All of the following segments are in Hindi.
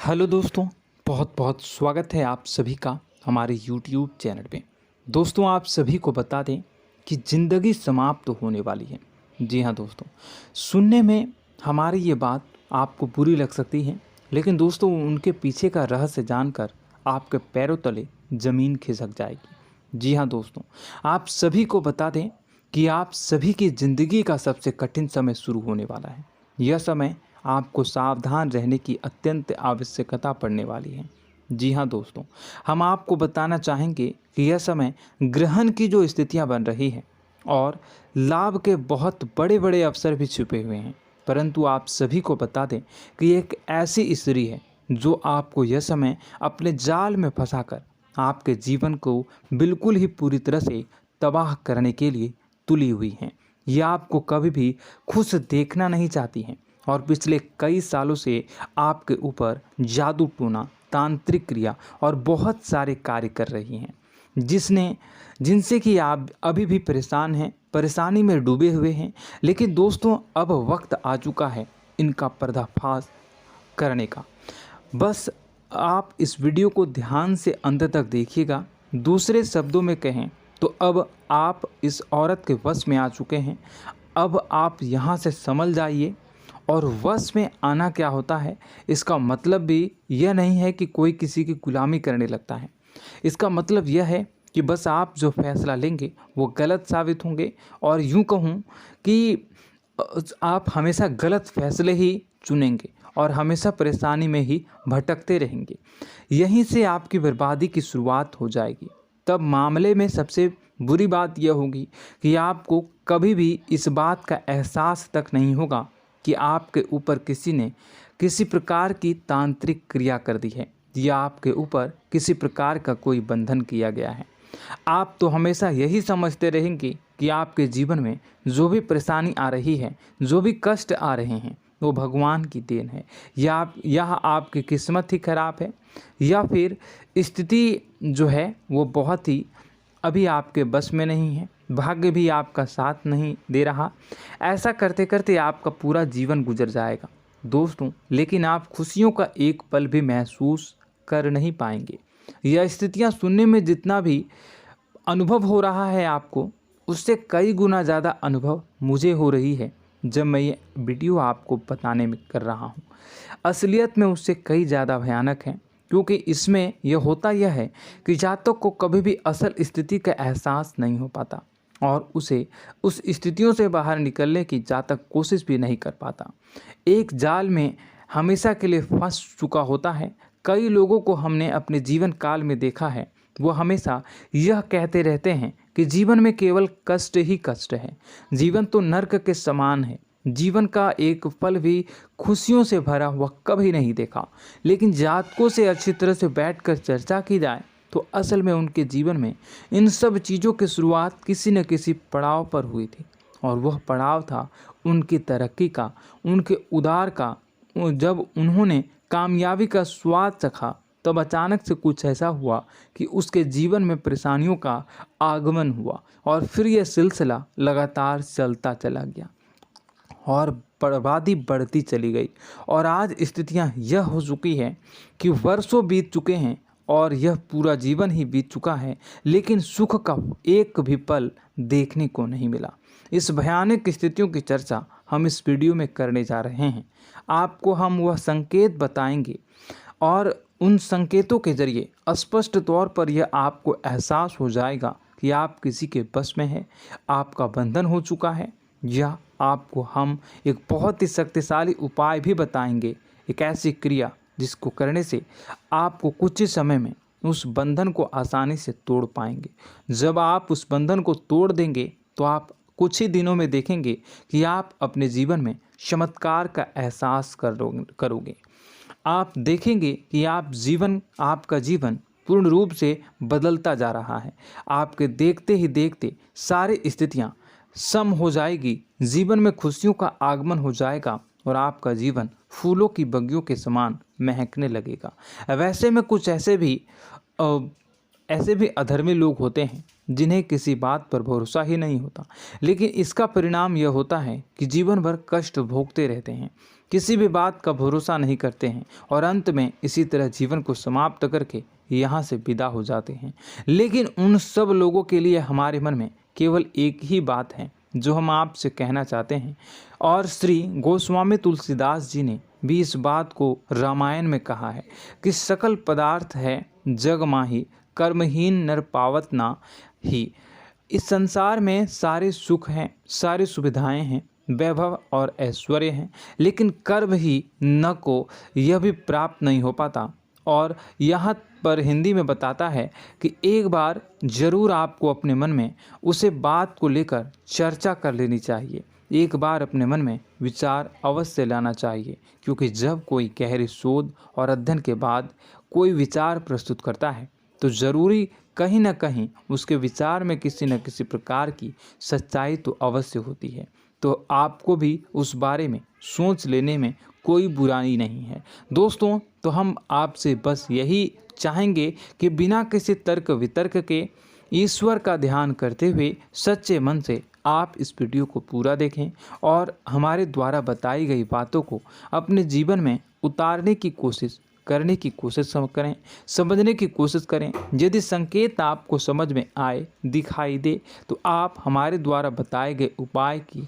हेलो दोस्तों, बहुत बहुत स्वागत है आप सभी का हमारे YouTube चैनल पे। दोस्तों, आप सभी को बता दें कि ज़िंदगी समाप्त होने वाली है। जी हाँ दोस्तों, सुनने में हमारी ये बात आपको बुरी लग सकती है, लेकिन दोस्तों उनके पीछे का रहस्य जानकर आपके पैरों तले ज़मीन खिसक जाएगी। जी हाँ दोस्तों, आप सभी को बता दें कि आप सभी की ज़िंदगी का सबसे कठिन समय शुरू होने वाला है। यह समय आपको सावधान रहने की अत्यंत आवश्यकता पड़ने वाली है। जी हाँ दोस्तों, हम आपको बताना चाहेंगे कि यह समय ग्रहण की जो स्थितियां बन रही है और लाभ के बहुत बड़े बड़े अवसर भी छुपे हुए हैं। परंतु आप सभी को बता दें कि एक ऐसी स्त्री है जो आपको यह समय अपने जाल में फंसाकर आपके जीवन को बिल्कुल ही पूरी तरह से तबाह करने के लिए तुली हुई हैं। यह आपको कभी भी खुश देखना नहीं चाहती हैं और पिछले कई सालों से आपके ऊपर जादू टोना, तांत्रिक क्रिया और बहुत सारे कार्य कर रही हैं, जिनसे कि आप अभी भी परेशान हैं, परेशानी में डूबे हुए हैं। लेकिन दोस्तों, अब वक्त आ चुका है इनका पर्दाफाश करने का। बस आप इस वीडियो को ध्यान से अंत तक देखिएगा। दूसरे शब्दों में कहें तो अब आप इस औरत के वश में आ चुके हैं। अब आप यहाँ से संभल जाइए। और वश में आना क्या होता है, इसका मतलब भी यह नहीं है कि कोई किसी की गुलामी करने लगता है। इसका मतलब यह है कि बस आप जो फैसला लेंगे वो गलत साबित होंगे, और यूँ कहूँ कि आप हमेशा गलत फैसले ही चुनेंगे और हमेशा परेशानी में ही भटकते रहेंगे। यहीं से आपकी बर्बादी की शुरुआत हो जाएगी। तब मामले में सबसे बुरी बात यह होगी कि आपको कभी भी इस बात का एहसास तक नहीं होगा कि आपके ऊपर किसी ने किसी प्रकार की तांत्रिक क्रिया कर दी है या आपके ऊपर किसी प्रकार का कोई बंधन किया गया है। आप तो हमेशा यही समझते रहेंगे कि आपके जीवन में जो भी परेशानी आ रही है, जो भी कष्ट आ रहे हैं, वो भगवान की देन है, या आपकी किस्मत ही खराब है, या फिर स्थिति जो है वो बहुत ही अभी आपके बस में नहीं है, भाग्य भी आपका साथ नहीं दे रहा। ऐसा करते करते आपका पूरा जीवन गुजर जाएगा दोस्तों, लेकिन आप खुशियों का एक पल भी महसूस कर नहीं पाएंगे। यह स्थितियां सुनने में जितना भी अनुभव हो रहा है आपको, उससे कई गुना ज़्यादा अनुभव मुझे हो रही है जब मैं ये वीडियो आपको बताने में कर रहा हूँ। असलियत में उससे कई ज़्यादा भयानक है, क्योंकि इसमें यह होता यह है कि जातक को कभी भी असल स्थिति का एहसास नहीं हो पाता और उसे उस स्थितियों से बाहर निकलने की जातक कोशिश भी नहीं कर पाता। एक जाल में हमेशा के लिए फंस चुका होता है। कई लोगों को हमने अपने जीवन काल में देखा है, वो हमेशा यह कहते रहते हैं कि जीवन में केवल कष्ट ही कष्ट है, जीवन तो नर्क के समान है, जीवन का एक पल भी खुशियों से भरा हुआ कभी नहीं देखा। लेकिन जातकों से अच्छी तरह से बैठकर चर्चा की जाए तो असल में उनके जीवन में इन सब चीज़ों की शुरुआत किसी न किसी पड़ाव पर हुई थी, और वह पड़ाव था उनकी तरक्की का, उनके उदार का। जब उन्होंने कामयाबी का स्वाद चखा, तब अचानक से कुछ ऐसा हुआ कि उसके जीवन में परेशानियों का आगमन हुआ, और फिर यह सिलसिला लगातार चलता चला गया और बर्बादी बढ़ती चली गई। और आज स्थितियां यह हो चुकी है कि वर्षों बीत चुके हैं और यह पूरा जीवन ही बीत चुका है, लेकिन सुख का एक भी पल देखने को नहीं मिला। इस भयानक स्थितियों की चर्चा हम इस वीडियो में करने जा रहे हैं। आपको हम वह संकेत बताएंगे और उन संकेतों के जरिए स्पष्ट तौर पर यह आपको एहसास हो जाएगा कि आप किसी के बस में हैं, आपका बंधन हो चुका है, या आपको हम एक बहुत ही शक्तिशाली उपाय भी बताएंगे, एक ऐसी क्रिया जिसको करने से आपको कुछ ही समय में उस बंधन को आसानी से तोड़ पाएंगे। जब आप उस बंधन को तोड़ देंगे तो आप कुछ ही दिनों में देखेंगे कि आप अपने जीवन में चमत्कार का एहसास करोगे। आप देखेंगे कि आपका जीवन पूर्ण रूप से बदलता जा रहा है। आपके देखते ही देखते सारी स्थितियां सम हो जाएगी, जीवन में खुशियों का आगमन हो जाएगा और आपका जीवन फूलों की बगियों के समान महकने लगेगा। वैसे में कुछ ऐसे भी अधर्मी लोग होते हैं जिन्हें किसी बात पर भरोसा ही नहीं होता, लेकिन इसका परिणाम यह होता है कि जीवन भर कष्ट भोगते रहते हैं, किसी भी बात का भरोसा नहीं करते हैं और अंत में इसी तरह जीवन को समाप्त करके यहाँ से विदा हो जाते हैं। लेकिन उन सब लोगों के लिए हमारे मन में केवल एक ही बात है जो हम आपसे कहना चाहते हैं, और श्री गोस्वामी तुलसीदास जी ने भी इस बात को रामायण में कहा है कि सकल पदार्थ है जग माही, कर्महीन नर पावत ना ही। इस संसार में सारे सुख हैं, सारी सुविधाएं हैं, वैभव और ऐश्वर्य हैं, लेकिन कर्म ही न को यह भी प्राप्त नहीं हो पाता। और यहाँ पर हिंदी में बताता है कि एक बार जरूर आपको अपने मन में उसे बात को लेकर चर्चा कर लेनी चाहिए, एक बार अपने मन में विचार अवश्य लाना चाहिए, क्योंकि जब कोई गहरी शोध और अध्ययन के बाद कोई विचार प्रस्तुत करता है तो ज़रूरी कहीं ना कहीं उसके विचार में किसी न किसी प्रकार की सच्चाई तो अवश्य होती है। तो आपको भी उस बारे में सोच लेने में कोई बुराई नहीं है। दोस्तों, तो हम आपसे बस यही चाहेंगे कि बिना किसी तर्क वितर्क के ईश्वर का ध्यान करते हुए सच्चे मन से आप इस वीडियो को पूरा देखें और हमारे द्वारा बताई गई बातों को अपने जीवन में उतारने की कोशिश करने की कोशिश करें, समझने की कोशिश करें। यदि संकेत आपको समझ में आए, दिखाई दे, तो आप हमारे द्वारा बताए गए उपाय की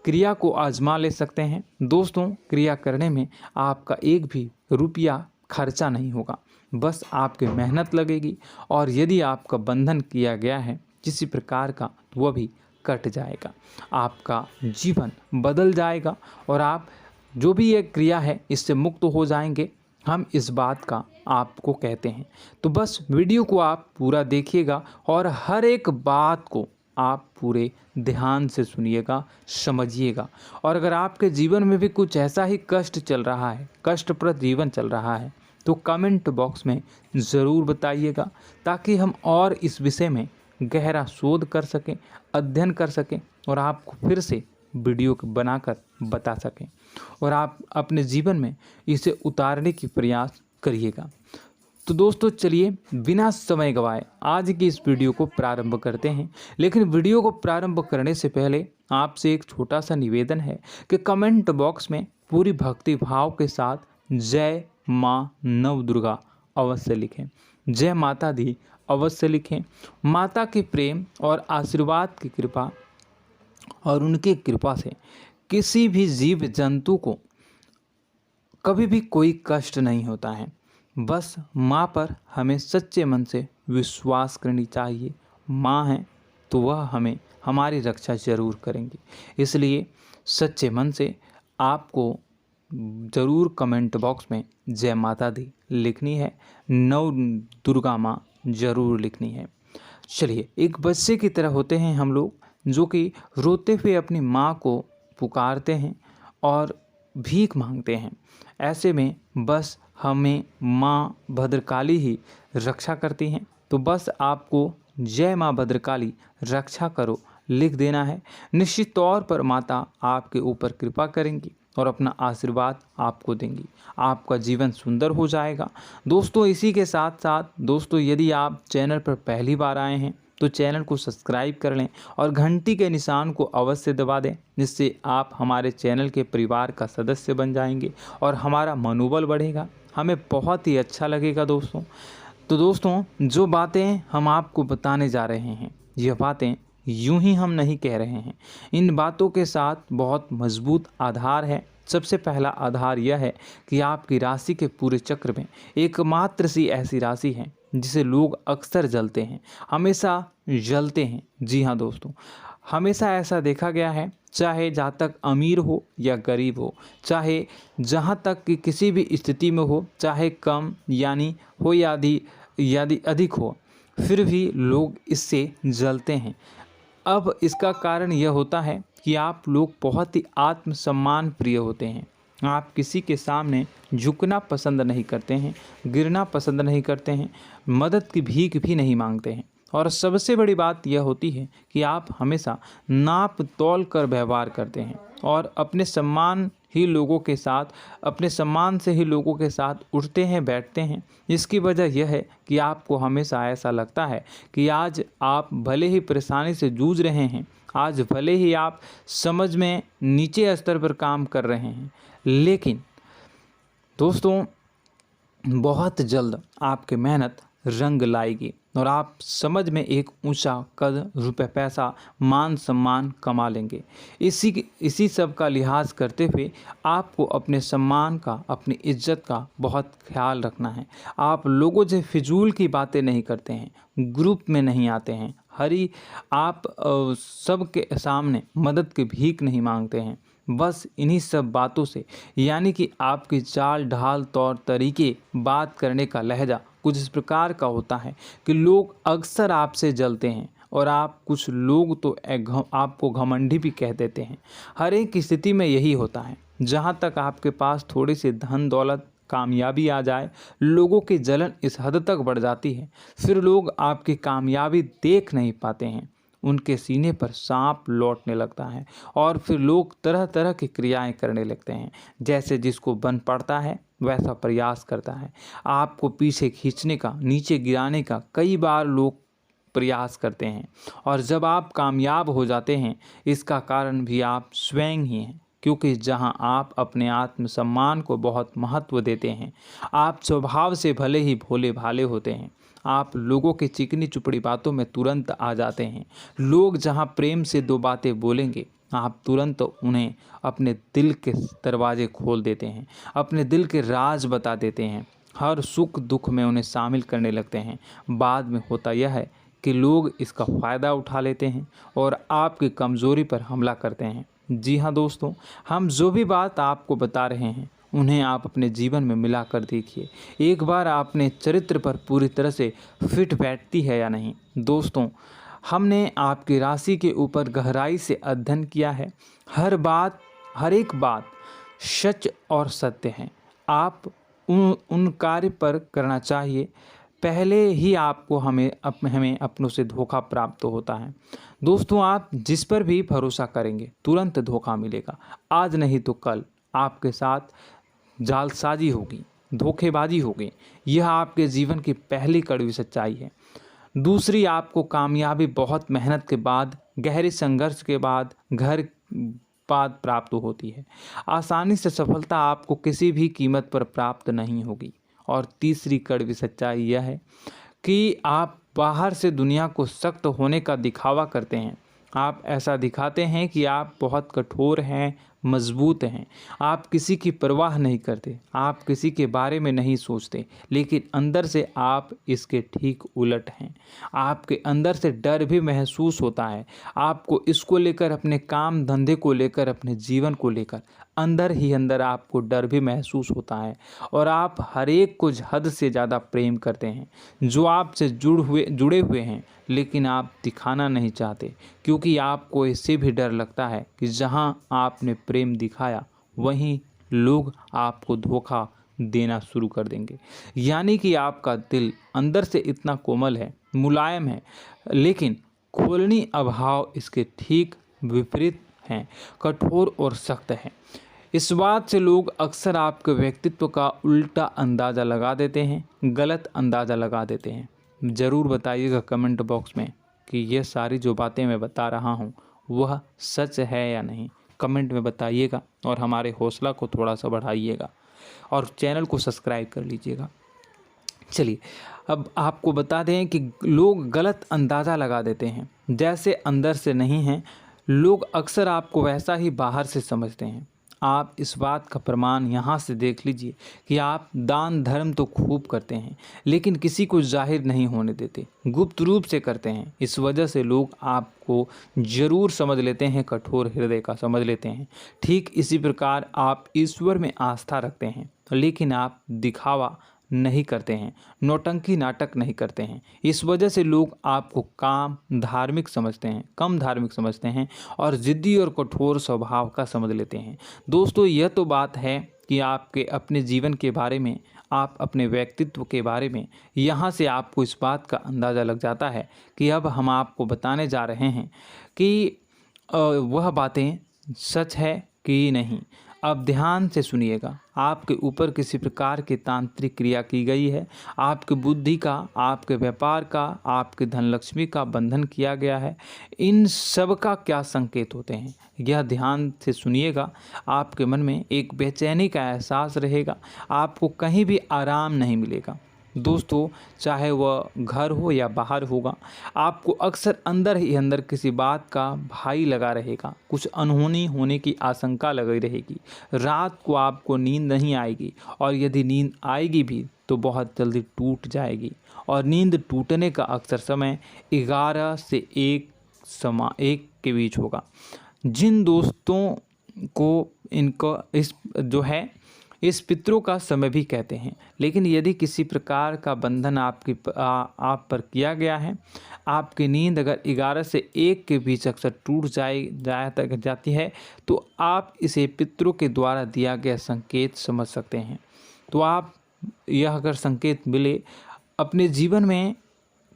क्रिया को आजमा ले सकते हैं। दोस्तों, क्रिया करने में आपका एक भी रुपया खर्चा नहीं होगा, बस आपकी मेहनत लगेगी, और यदि आपका बंधन किया गया है किसी प्रकार का तो वह भी कट जाएगा, आपका जीवन बदल जाएगा और आप जो भी ये क्रिया है इससे मुक्त हो जाएंगे। हम इस बात का आपको कहते हैं। तो बस वीडियो को आप पूरा देखिएगा और हर एक बात को आप पूरे ध्यान से सुनिएगा, समझिएगा। और अगर आपके जीवन में भी कुछ ऐसा ही कष्ट चल रहा है, कष्टप्रद जीवन चल रहा है, तो कमेंट बॉक्स में ज़रूर बताइएगा, ताकि हम और इस विषय में गहरा शोध कर सकें, अध्ययन कर सकें और आपको फिर से वीडियो बनाकर बता सकें और आप अपने जीवन में इसे उतारने की प्रयास करिएगा। तो दोस्तों, चलिए बिना समय गवाए आज की इस वीडियो को प्रारंभ करते हैं। लेकिन वीडियो को प्रारंभ करने से पहले आपसे एक छोटा सा निवेदन है कि कमेंट बॉक्स में पूरी भक्ति भाव के साथ जय माँ नव दुर्गा अवश्य लिखें, जय माता दी अवश्य लिखें। माता के प्रेम और आशीर्वाद की कृपा और उनकी कृपा से किसी भी जीव जंतु को कभी भी कोई कष्ट नहीं होता है। बस माँ पर हमें सच्चे मन से विश्वास करनी चाहिए। माँ है तो वह हमें हमारी रक्षा जरूर करेंगी। इसलिए सच्चे मन से आपको ज़रूर कमेंट बॉक्स में जय माता दी लिखनी है, नव दुर्गा माँ ज़रूर लिखनी है। चलिए, एक बच्चे की तरह होते हैं हम लोग, जो कि रोते हुए अपनी माँ को पुकारते हैं और भीख मांगते हैं। ऐसे में बस हमें माँ भद्रकाली ही रक्षा करती हैं। तो बस आपको जय माँ भद्रकाली रक्षा करो लिख देना है। निश्चित तौर पर माता आपके ऊपर कृपा करेंगी और अपना आशीर्वाद आपको देंगी, आपका जीवन सुंदर हो जाएगा। दोस्तों, इसी के साथ साथ दोस्तों, यदि आप चैनल पर पहली बार आए हैं तो चैनल को सब्सक्राइब कर लें और घंटी के निशान को अवश्य दबा दें, जिससे आप हमारे चैनल के परिवार का सदस्य बन जाएंगे और हमारा मनोबल बढ़ेगा, हमें बहुत ही अच्छा लगेगा दोस्तों। तो दोस्तों, जो बातें हम आपको बताने जा रहे हैं, यह बातें यूं ही हम नहीं कह रहे हैं। इन बातों के साथ बहुत मजबूत आधार है। सबसे पहला आधार यह है कि आपकी राशि के पूरे चक्र में एकमात्र सी ऐसी राशि है जिसे लोग अक्सर जलते हैं, हमेशा जलते हैं। जी हाँ दोस्तों, हमेशा ऐसा देखा गया है, चाहे जहाँ तक अमीर हो या गरीब हो, चाहे जहाँ तक कि किसी भी स्थिति में हो, चाहे कम यानी हो या अधिक हो, फिर भी लोग इससे जलते हैं। अब इसका कारण यह होता है कि आप लोग बहुत ही आत्मसम्मान प्रिय होते हैं। आप किसी के सामने झुकना पसंद नहीं करते हैं, गिरना पसंद नहीं करते हैं, मदद की भीख भी नहीं मांगते हैं और सबसे बड़ी बात यह होती है कि आप हमेशा नाप तौल कर व्यवहार करते हैं और अपने सम्मान से ही लोगों के साथ उठते हैं बैठते हैं। इसकी वजह यह है कि आपको हमेशा ऐसा लगता है कि आज आप भले ही परेशानी से जूझ रहे हैं, आज भले ही आप समझ में नीचे स्तर पर काम कर रहे हैं, लेकिन दोस्तों बहुत जल्द आपकी मेहनत रंग लाएगी और आप समझ में एक ऊंचा कद, रुपए, पैसा, मान सम्मान कमा लेंगे। इसी सब का लिहाज करते हुए आपको अपने सम्मान का, अपनी इज्जत का बहुत ख्याल रखना है। आप लोगों से फिजूल की बातें नहीं करते हैं, ग्रुप में नहीं आते हैं, आप सबके सामने मदद की भीख नहीं मांगते हैं। बस इन्हीं सब बातों से, यानी कि आपकी चाल ढाल, तौर तरीके, बात करने का लहजा कुछ इस प्रकार का होता है कि लोग अक्सर आपसे जलते हैं और कुछ लोग तो आपको घमंडी भी कह देते हैं। हर एक स्थिति में यही होता है। जहाँ तक आपके पास थोड़ी सी धन दौलत, कामयाबी आ जाए, लोगों की जलन इस हद तक बढ़ जाती है, फिर लोग आपकी कामयाबी देख नहीं पाते हैं, उनके सीने पर सांप लौटने लगता है और फिर लोग तरह तरह की क्रियाएं करने लगते हैं। जैसे जिसको बन पड़ता है वैसा प्रयास करता है। आपको पीछे खींचने का, नीचे गिराने का कई बार लोग प्रयास करते हैं और जब आप कामयाब हो जाते हैं, इसका कारण भी आप स्वयं ही हैं। क्योंकि जहां आप अपने आत्मसम्मान को बहुत महत्व देते हैं, आप स्वभाव से भले ही भोले भाले होते हैं, आप लोगों की चिकनी चुपड़ी बातों में तुरंत आ जाते हैं। लोग जहां प्रेम से दो बातें बोलेंगे, आप तुरंत उन्हें अपने दिल के दरवाजे खोल देते हैं, अपने दिल के राज बता देते हैं, हर सुख दुख में उन्हें शामिल करने लगते हैं। बाद में होता यह है कि लोग इसका फ़ायदा उठा लेते हैं और आपकी कमज़ोरी पर हमला करते हैं। जी हाँ दोस्तों, हम जो भी बात आपको बता रहे हैं उन्हें आप अपने जीवन में मिला कर देखिए। एक बार आपने चरित्र पर पूरी तरह से फिट बैठती है या नहीं। दोस्तों, हमने आपकी राशि के ऊपर गहराई से अध्ययन किया है। हर एक बात सच और सत्य है। आप उन कार्य पर करना चाहिए, पहले ही आपको हमें अपनों से धोखा प्राप्त होता है। दोस्तों, आप जिस पर भी भरोसा करेंगे तुरंत धोखा मिलेगा। आज नहीं तो कल आपके साथ जालसाजी होगी, धोखेबाजी होगी। यह आपके जीवन की पहली कड़वी सच्चाई है। दूसरी, आपको कामयाबी बहुत मेहनत के बाद, गहरे संघर्ष के बाद प्राप्त होती है। आसानी से सफलता आपको किसी भी कीमत पर प्राप्त नहीं होगी। और तीसरी कड़वी सच्चाई यह है कि आप बाहर से दुनिया को सख्त होने का दिखावा करते हैं। आप ऐसा दिखाते हैं कि आप बहुत कठोर हैं, मजबूत हैं, आप किसी की परवाह नहीं करते, आप किसी के बारे में नहीं सोचते, लेकिन अंदर से आप इसके ठीक उलट हैं। आपके अंदर से डर भी महसूस होता है। आपको इसको लेकर, अपने काम धंधे को लेकर, अपने जीवन को लेकर अंदर ही अंदर आपको डर भी महसूस होता है और आप हर एक को हद से ज़्यादा प्रेम करते हैं, जो आपसे जुड़े हुए हैं, लेकिन आप दिखाना नहीं चाहते, क्योंकि आपको इससे भी डर लगता है कि जहां आपने प्रेम दिखाया वहीं लोग आपको धोखा देना शुरू कर देंगे। यानी कि आपका दिल अंदर से इतना कोमल है, मुलायम है, लेकिन खोलनी अभाव इसके ठीक विपरीत हैं, कठोर और सख्त हैं। इस बात से लोग अक्सर आपके व्यक्तित्व का उल्टा अंदाज़ा लगा देते हैं, गलत अंदाज़ा लगा देते हैं। ज़रूर बताइएगा कमेंट बॉक्स में कि ये सारी जो बातें मैं बता रहा हूँ वह सच है या नहीं। कमेंट में बताइएगा और हमारे हौसला को थोड़ा सा बढ़ाइएगा और चैनल को सब्सक्राइब कर लीजिएगा। चलिए, अब आपको बता दें कि लोग गलत अंदाज़ा लगा देते हैं। जैसे अंदर से नहीं हैं, लोग अक्सर आपको वैसा ही बाहर से समझते हैं। आप इस बात का प्रमाण यहाँ से देख लीजिए कि आप दान धर्म तो खूब करते हैं, लेकिन किसी को जाहिर नहीं होने देते, गुप्त रूप से करते हैं। इस वजह से लोग आपको ज़रूर समझ लेते हैं, कठोर हृदय का समझ लेते हैं। ठीक इसी प्रकार आप ईश्वर में आस्था रखते हैं, लेकिन आप दिखावा नहीं करते हैं, नौटंकी नाटक नहीं करते हैं। इस वजह से लोग आपको कम धार्मिक समझते हैं और ज़िद्दी और कठोर स्वभाव का समझ लेते हैं। दोस्तों, यह तो बात है कि आपके अपने जीवन के बारे में, आप अपने व्यक्तित्व के बारे में, यहाँ से आपको इस बात का अंदाज़ा लग जाता है कि अब हम आपको बताने जा रहे हैं कि वह बातें सच है कि नहीं। अब ध्यान से सुनिएगा। आपके ऊपर किसी प्रकार की तांत्रिक क्रिया की गई है, आपकी बुद्धि का, आपके व्यापार का, आपके धनलक्ष्मी का बंधन किया गया है। इन सब का क्या संकेत होते हैं, यह ध्यान से सुनिएगा। आपके मन में एक बेचैनी का एहसास रहेगा, आपको कहीं भी आराम नहीं मिलेगा। दोस्तों, चाहे वह घर हो या बाहर होगा, आपको अक्सर अंदर ही अंदर किसी बात का भय लगा रहेगा, कुछ अनहोनी होने की आशंका लगी रहेगी। रात को आपको नींद नहीं आएगी, और यदि नींद आएगी भी तो बहुत जल्दी टूट जाएगी। और नींद टूटने का अक्सर समय 11 से 1 के बीच होगा। जिन दोस्तों को इनको इस पितरों का समय भी कहते हैं। लेकिन यदि किसी प्रकार का बंधन आप पर किया गया है, आपकी नींद अगर 11 से 1 के बीच अक्सर टूट जाती है, तो आप इसे पितरों के द्वारा दिया गया संकेत समझ सकते हैं। तो आप यह अगर संकेत मिले अपने जीवन में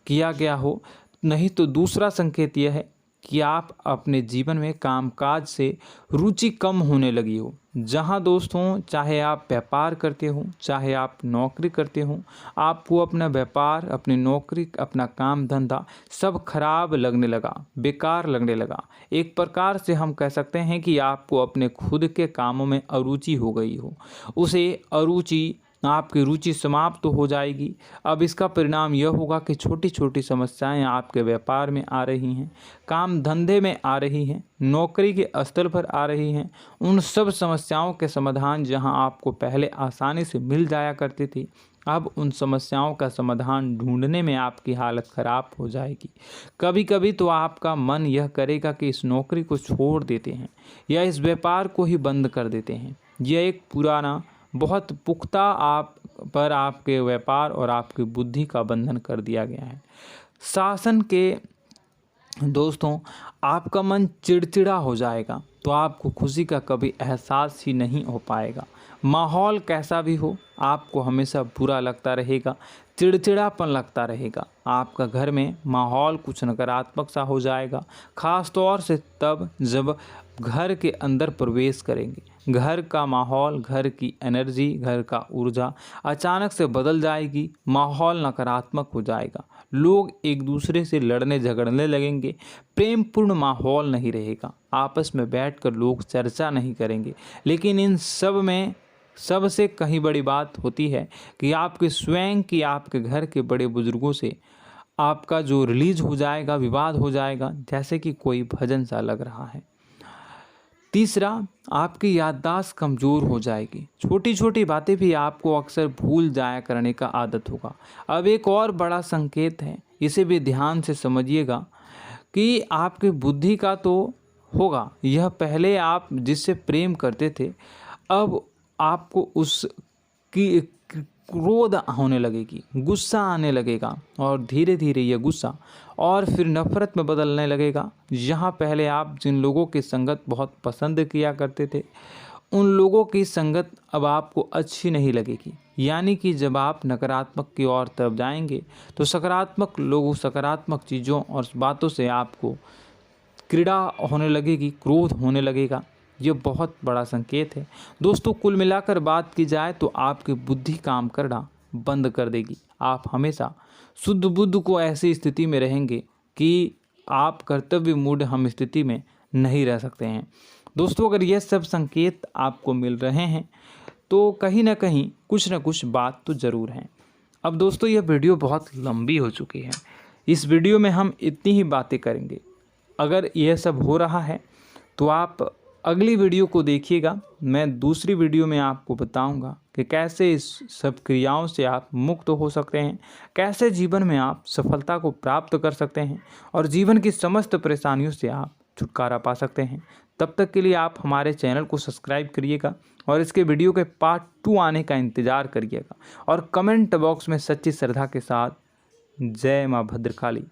किया गया हो, नहीं तो दूसरा संकेत यह है कि आप अपने जीवन में कामकाज से रुचि कम होने लगी हो। जहां दोस्तों, चाहे आप व्यापार करते हो, चाहे आप नौकरी करते हो, आपको अपना व्यापार, अपनी नौकरी, अपना काम धंधा सब खराब लगने लगा, बेकार लगने लगा। एक प्रकार से हम कह सकते हैं कि आपको अपने खुद के कामों में अरुचि हो गई हो। उसे अरुचि, आपकी रुचि समाप्त तो हो जाएगी। अब इसका परिणाम यह होगा कि छोटी छोटी समस्याएं आपके व्यापार में आ रही हैं, काम धंधे में आ रही हैं, नौकरी के स्तर पर आ रही हैं। उन सब समस्याओं के समाधान जहां आपको पहले आसानी से मिल जाया करती थी, अब उन समस्याओं का समाधान ढूंढने में आपकी हालत ख़राब हो जाएगी। कभी कभी तो आपका मन यह करेगा कि इस नौकरी को छोड़ देते हैं या इस व्यापार को ही बंद कर देते हैं। यह एक पुराना, बहुत पुख्ता आपके व्यापार और आपकी बुद्धि का बंधन कर दिया गया है। शासन के दोस्तों, आपका मन चिड़चिड़ा हो जाएगा, तो आपको खुशी का कभी एहसास ही नहीं हो पाएगा। माहौल कैसा भी हो, आपको हमेशा बुरा लगता रहेगा, चिड़चिड़ापन लगता रहेगा। आपका घर में माहौल कुछ नकारात्मक सा हो जाएगा, ख़ास तौर से तब जब घर के अंदर प्रवेश करेंगे। घर का माहौल, घर की एनर्जी, घर का ऊर्जा अचानक से बदल जाएगी, माहौल नकारात्मक हो जाएगा। लोग एक दूसरे से लड़ने झगड़ने लगेंगे, प्रेमपूर्ण माहौल नहीं रहेगा, आपस में बैठकर लोग चर्चा नहीं करेंगे। लेकिन इन सब में सबसे कहीं बड़ी बात होती है कि आपके स्वयं की, आपके घर के बड़े बुजुर्गों से आपका जो रिलीज हो जाएगा, विवाद हो जाएगा, जैसे कि कोई भजन सा लग रहा है। तीसरा, आपकी याददाश्त कमज़ोर हो जाएगी, छोटी छोटी बातें भी आपको अक्सर भूल जाया करने का आदत होगा। अब एक और बड़ा संकेत है, इसे भी ध्यान से समझिएगा कि आपकी बुद्धि का तो होगा, यह पहले आप जिससे प्रेम करते थे, अब आपको उसकी क्रोध होने लगेगी, गुस्सा आने लगेगा, और धीरे धीरे यह गुस्सा और फिर नफरत में बदलने लगेगा। यहाँ पहले आप जिन लोगों की संगत बहुत पसंद किया करते थे, उन लोगों की संगत अब आपको अच्छी नहीं लगेगी। यानी कि जब आप नकारात्मक की ओर तरफ जाएंगे, तो सकारात्मक लोगों, सकारात्मक चीज़ों और बातों से आपको क्रीड़ा होने लगेगी, क्रोध होने लगेगा। ये बहुत बड़ा संकेत है दोस्तों। कुल मिलाकर बात की जाए तो आपकी बुद्धि काम करना बंद कर देगी। आप हमेशा शुद्ध बुद्ध को ऐसी स्थिति में रहेंगे कि आप कर्तव्य मूढ़ हम स्थिति में नहीं रह सकते हैं। दोस्तों, अगर ये सब संकेत आपको मिल रहे हैं तो कहीं ना कहीं कुछ ना कुछ बात तो ज़रूर है। अब दोस्तों, यह वीडियो बहुत लंबी हो चुकी है, इस वीडियो में हम इतनी ही बातें करेंगे। अगर यह सब हो रहा है तो आप अगली वीडियो को देखिएगा। मैं दूसरी वीडियो में आपको बताऊंगा कि कैसे इस सब क्रियाओं से आप मुक्त हो सकते हैं, कैसे जीवन में आप सफलता को प्राप्त कर सकते हैं और जीवन की समस्त परेशानियों से आप छुटकारा पा सकते हैं। तब तक के लिए आप हमारे चैनल को सब्सक्राइब करिएगा और इसके वीडियो के पार्ट 2 आने का इंतज़ार करिएगा। और कमेंट बॉक्स में सच्ची श्रद्धा के साथ जय माँ भद्रकाली,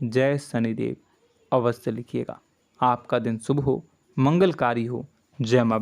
जय शनिदेव अवश्य लिखिएगा। आपका दिन शुभ हो, मंगलकारी हो। जय माँ।